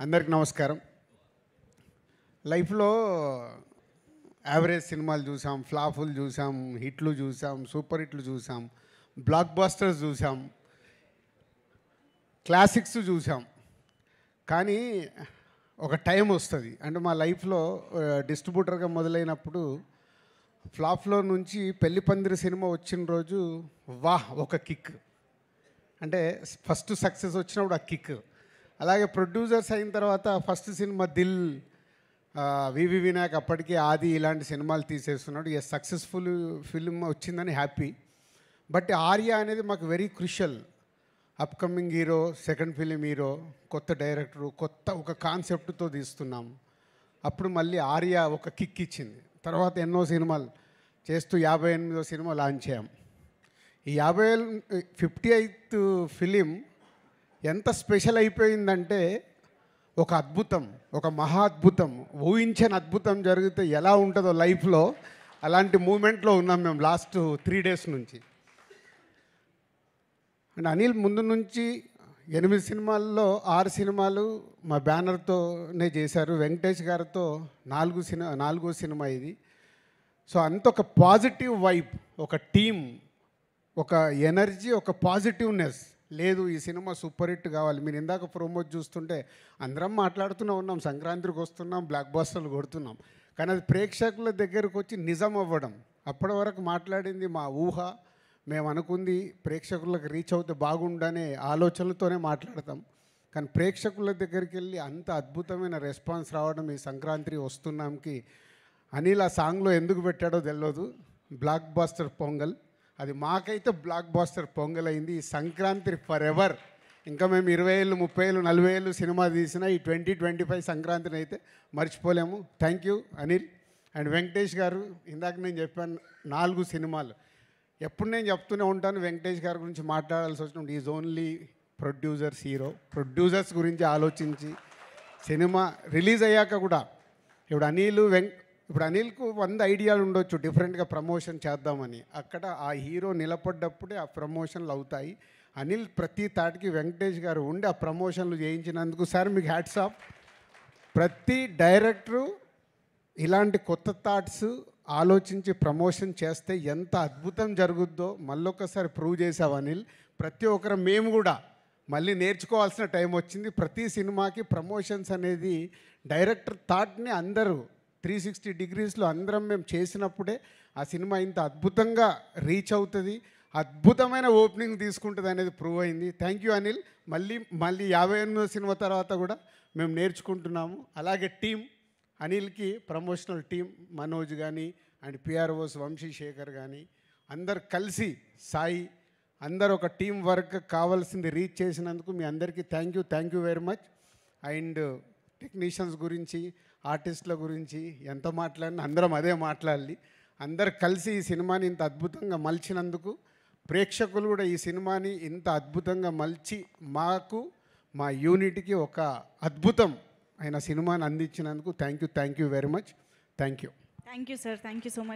అందరికి నమస్కారం. లైఫ్లో యావరేజ్ సినిమాలు చూసాం, ఫ్లాపులు చూసాం, హిట్లు చూసాం, సూపర్ హిట్లు చూసాం, బ్లాక్ బస్టర్స్ చూసాం, క్లాసిక్స్ చూసాం. కానీ ఒక టైం వస్తుంది, అంటే మా లైఫ్లో డిస్ట్రిబ్యూటర్గా మొదలైనప్పుడు ఫ్లాప్లో నుంచి పెళ్లి పందిరి సినిమా వచ్చిన రోజు వాహ్ ఒక కిక్, అంటే ఫస్ట్ సక్సెస్ వచ్చినప్పుడు ఆ కిక్. అలాగే ప్రొడ్యూసర్స్ అయిన తర్వాత ఫస్ట్ సినిమా దిల్, వివి వినాయక్ అప్పటికి ఆది ఇలాంటి సినిమాలు తీసేస్తున్నాడు. ఏ సక్సెస్ఫుల్ ఫిల్మ్ వచ్చిందని హ్యాపీ. బట్ ఆర్య అనేది మాకు very crucial. Upcoming hero, second film hero, కొత్త డైరెక్టరు, కొత్త ఒక కాన్సెప్ట్తో తీస్తున్నాం. అప్పుడు మళ్ళీ ఆర్య ఒక కిక్ ఇచ్చింది. తర్వాత ఎన్నో సినిమాలు చేస్తూ 58వ సినిమా లాంచ్ అయ్యాం. ఈ 58th ఫిలిం ఎంత స్పెషల్ అయిపోయిందంటే ఒక అద్భుతం, ఒక మహా అద్భుతం, ఊహించని అద్భుతం జరిగితే ఎలా ఉంటుందో లైఫ్లో అలాంటి మూమెంట్లో ఉన్నాం మేము లాస్ట్ 3 days నుంచి. అండ్ అనిల్ ముందు నుంచి 8 సినిమాల్లో 6 సినిమాలు మా బ్యానర్తోనే చేశారు. వెంకటేష్ గారితో 4వ సినిమా ఇది. సో అంత ఒక పాజిటివ్ వైబ్, ఒక టీం, ఒక ఎనర్జీ, ఒక పాజిటివ్నెస్. లేదు ఈ సినిమా సూపర్ హిట్ కావాలి. మీరు ఇందాక ప్రోమోట్ చూస్తుంటే అందరం మాట్లాడుతూనే ఉన్నాం, సంక్రాంతికి వస్తున్నాం, బ్లాక్ బస్టర్లు కొడుతున్నాం. కానీ అది ప్రేక్షకుల దగ్గరకు వచ్చి నిజం అవ్వడం. అప్పటి వరకు మాట్లాడింది మా ఊహ, మేము అనుకుంది ప్రేక్షకులకు రీచ్ అవుతే బాగుండనే ఆలోచనలతోనే మాట్లాడతాం. కానీ ప్రేక్షకుల దగ్గరికి వెళ్ళి అంత అద్భుతమైన రెస్పాన్స్ రావడం ఈ సంక్రాంతి వస్తున్నాంకి అనిల్ ఆ సాంగ్లో ఎందుకు పెట్టాడో తెలియదు. బ్లాక్ బస్టర్ పొంగల్, అది మాకైతే బ్లాక్ బస్టర్ పొంగల్ అయింది. ఈ సంక్రాంతి ఫర్ ఎవర్. ఇంకా మేము 20 ఏళ్ళు, 30 ఏళ్ళు, 40 ఏళ్ళు సినిమా తీసినా ఈ 2025 సంక్రాంతిని అయితే మర్చిపోలేము. Thank you Anil and Venkatesh గారు. ఇందాక నేను చెప్పాను 4 సినిమాలు. ఎప్పుడు నేను చెప్తూనే ఉంటాను వెంకటేష్ గారి గురించి మాట్లాడాల్సి వచ్చినప్పుడు is only producers hero. Producers గురించి ఆలోచించి సినిమా రిలీజ్ అయ్యాక కూడా ఇప్పుడు అనిల్కు 100 ఐడియాలు ఉండొచ్చు డిఫరెంట్గా ప్రమోషన్ చేద్దామని. అక్కడ ఆ హీరో నిలబడ్డప్పుడే ఆ ప్రమోషన్లు అవుతాయి. అనిల్ ప్రతి తాటికి వెంకటేష్ గారు ఉండి ఆ ప్రమోషన్లు చేయించినందుకు సార్ మీకు హ్యాట్స్ ఆఫ్. ప్రతి డైరెక్టరు ఇలాంటి కొత్త థాట్స్ ఆలోచించి ప్రమోషన్ చేస్తే ఎంత అద్భుతం జరుగుద్దో మళ్ళొకసారి ప్రూవ్ చేసావు అనిల్. ప్రతి ఒక్కరు మేము కూడా మళ్ళీ నేర్చుకోవాల్సిన టైం వచ్చింది. ప్రతి సినిమాకి ప్రమోషన్స్ అనేది డైరెక్టర్ థాట్ని అందరూ 360 degreesలో అందరం మేము చేసినప్పుడే ఆ సినిమా ఇంత అద్భుతంగా రీచ్ అవుతుంది, అద్భుతమైన ఓపెనింగ్ తీసుకుంటుంది అనేది ప్రూవ్ అయింది. Thank you Anil. మళ్ళీ 58వ సినిమా తర్వాత కూడా మేము నేర్చుకుంటున్నాము. అలాగే టీం అనిల్కి ప్రమోషనల్ టీం మనోజ్ కానీ అండ్ పిఆర్ఓస్ వంశీశేఖర్ కానీ అందరు కలిసి సాయి అందరు ఒక టీం వర్క్ కావాల్సింది రీచ్ చేసినందుకు మీ అందరికీ thank you very much. And technicians గురించి, ఆర్టిస్టుల గురించి ఎంత మాట్లాడినా అందరం అదే మాట్లాడాలి. అందరు కలిసి ఈ సినిమాని ఇంత అద్భుతంగా మలిచినందుకు, ప్రేక్షకులు కూడా ఈ సినిమాని ఇంత అద్భుతంగా మలిచి మాకు, మా యూనిట్కి ఒక అద్భుతం అయిన సినిమాని అందించినందుకు thank you very much. Thank you sir. Thank you so much.